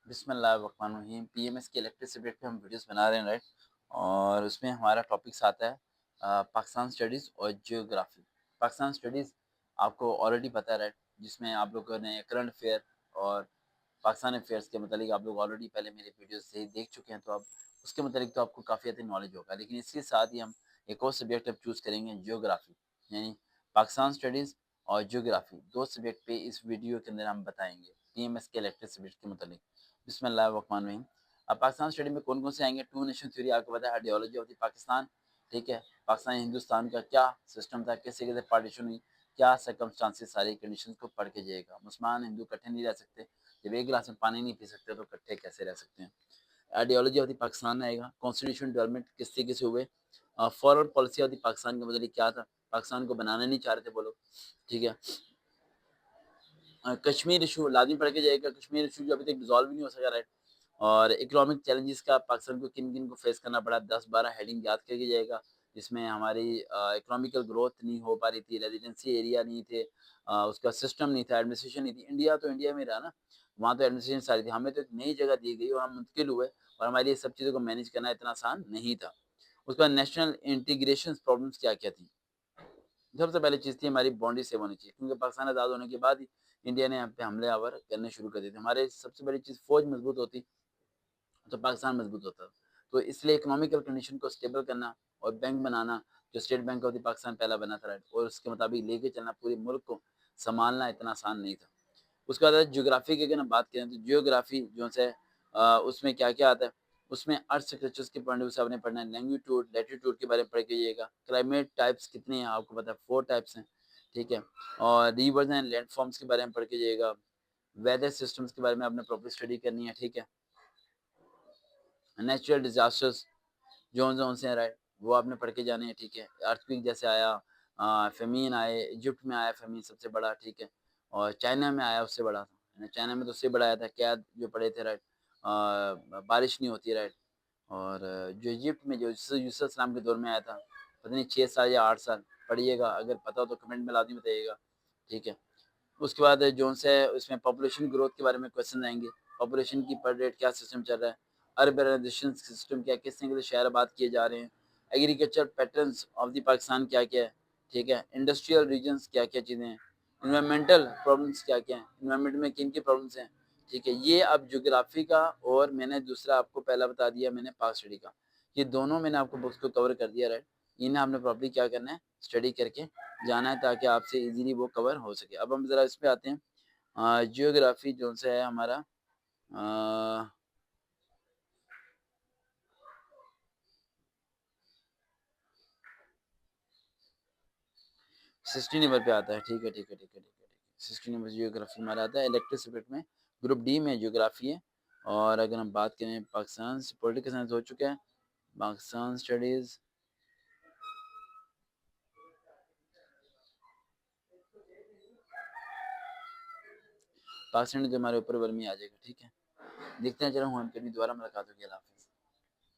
बिस्मिल्लाहिर्रहमानिर्रहीम। पीएमएस के electric subject पे हम वीडियोस बना रहे हैं, राइट। और उसमें हमारा टॉपिक्स आता है पाकिस्तान स्टडीज़ और जियोग्राफी। पाकिस्तान स्टडीज़ आपको ऑलरेडी पता है, राइट, जिसमें आप लोगों ने करंट अफेयर और पाकिस्तान अफेयर्स के मतलब आप लोग ऑलरेडी पहले मेरे वीडियोस से देख चुके हैं, तो अब उसके मतलब तो आपको काफ़ी ज़्यादा नॉलेज होगा। लेकिन इसके साथ ही हम एक और सब्जेक्ट अब चूज़ करेंगे, जियोग्राफी, यानी पाकिस्तान स्टडीज़ और जियोग्राफी। दो सब्जेक्ट पे इस वीडियो के अंदर हम बताएंगे पीएमएस के इलेक्ट्रिक सब्जेक्ट के मतलब। बिस्मिल्लाहिर्रहमानिर्रहीम। अब पाकिस्तान स्टडी में कौन कौन से आएंगे? टू नेशन थ्योरी आपको पता है, आइडियोलॉजी ऑफ द पाकिस्तान, ठीक है। पाकिस्तान हिंदुस्तान का क्या सिस्टम था, किस तरीके से पार्टीशन हुई, क्या सर्कमस्टांसेस, सारी कंडीशंस को पढ़ के जाएगा। मुसलमान हिंदू इकट्ठे नहीं रह सकते, जब एक गिलास में पानी नहीं पी सकते तो इकट्ठे कैसे रह सकते हैं। आइडियोलॉजी ऑफ द पाकिस्तान आएगा, कॉन्स्टिट्यूशन डेवलपमेंट किस तरीके से हुए, foreign policy of the Pakistan का मतलब क्या था, पाकिस्तान को बनाना नहीं चाह रहे थे वो लोग, ठीक है। कश्मीर इशू लाजमी पढ़ के जाएगा, कश्मीर इशू जो अभी तक डिजॉल्व नहीं हो सका, राइट। और इकोनॉमिक चैलेंजेस का पाकिस्तान को किन किन को फेस करना पड़ा, 10-12 हेडिंग याद करके जाएगा, जिसमें हमारी इकोनॉमिकल ग्रोथ नहीं हो पा रही थी, रेजिडेंसी एरिया नहीं थे, उसका सिस्टम नहीं था, एडमिनिस्ट्रेशन नहीं थी। इंडिया तो इंडिया में रहा ना, वहाँ तो एडमिनिस्ट्रेशन सारी थी, हमें तो एक नई जगह दी गई और हम मुंतकिल हुए, और हमारे लिए सब चीज़ों को मैनेज करना इतना आसान नहीं था। उसके बाद नेशनल इंटीग्रेशन प्रॉब्लम्स क्या क्या थी। सबसे पहली चीज़ थी हमारी बाउंड्री सेव होनी चाहिए, क्योंकि पाकिस्तान आज़ाद होने के बाद ही इंडिया ने हम पे हमले-आवर करने शुरू कर दिए थे। हमारे सबसे बड़ी चीज़ फ़ौज मज़बूत होती तो पाकिस्तान मज़बूत होता। तो इसलिए इकोनॉमिकल कंडीशन को स्टेबल करना और बैंक बनाना, जो state bank of the Pakistan पहला बना था, राइट, और उसके मुताबिक लेके चलना, पूरे मुल्क को सँभालना इतना आसान नहीं था। उसके बाद ज्योग्राफी की अगर हम बात करें, तो जियोग्राफी जो है उसमें क्या-क्या आता है, उसमें अर्थ स्ट्रक्चर्स के पॉइंट ऑफ व्यू से आपने पढ़ना है, लैंगिट्यूड, लैटीट्यूड के बारे में पढ़ के जाइएगा, क्लाइमेट टाइप्स कितने हैं आपको पता है, 4 टाइप्स हैं, ठीक है। और रिवर्स एंड लैंडफॉर्म्स के बारे में पढ़ के जाइएगा, वेदर सिस्टम्स के बारे में आपने प्रॉपर स्टडी करनी है, ठीक है। नेचुरल डिज़ास्टर्स जोन-जोन से हैं, राइट, वो आपने पढ़ के जाने हैं, ठीक है। अर्थक्वेक जैसे आया, फ़ेमीन आए, इजिप्ट में आया फ़ेमीन सबसे बड़ा, ठीक है। और चाइना में आया उससे बड़ा, है ना, चाइना में तो उससे बड़ा आया था, कैद जो पड़े थे, राइट। बारिश नहीं होती, राइट। और जो इजिप्ट में जो यूसुफ इस्लाम के दौर में आया था, पता नहीं 6 साल या 8 साल, पढ़िएगा, अगर पता हो तो कमेंट में लाज़मी बताइएगा, ठीक है। उसके बाद जोन से उसमें पॉपुलेशन ग्रोथ के बारे में क्वेश्चन आएँगे, पॉपुलेशन की पर रेट क्या सिस्टम चल रहा है, अर्बनाइजेशन सिस्टम क्या, किस तरीके से शहर आबाद किए जा रहे हैं, agriculture patterns of the Pakistan क्या-क्या है, ठीक है, इंडस्ट्रियल रीजन्स क्या-क्या चीज़ें हैं, एनवायरमेंटल प्रॉब्लम्स क्या-क्या हैं, एनवायरमेंट में किन-किन प्रॉब्लम्स हैं, ठीक है। ये अब ज्योग्राफी का, और मैंने दूसरा आपको पहला बता दिया मैंने पाक स्टडी का, ये दोनों मैंने आपको बुक्स को कवर कर दिया, राइट। इन्हें आपने प्रॉपर्ली क्या करना है, स्टडी करके जाना है, ताकि आपसे इजीली वो कवर हो सके। अब हम ज़रा इस पे आते हैं, जियोग्राफी जो सा है हमारा, अ, 60 नंबर पे आता है, ठीक है, ठीक है, ठीक है, ठीक है, ठीक है। 60 नंबर जियोग्राफी हमारा आता है, इलेक्टिव सब्जेक्ट में, ग्रुप डी में जियोग्राफी है। और अगर हम बात करें पाकिस्तान से, पॉलिटिकल साइंस हो चुका है, पाकिस्तान स्टडीज़, पाकिस्तान जो हमारे ऊपर वर्मी आ जाएगा, ठीक है। देखते हैं, चलो हम कभी दोबारा मुलाकात होगी, अल्लाह हाफ़िज़।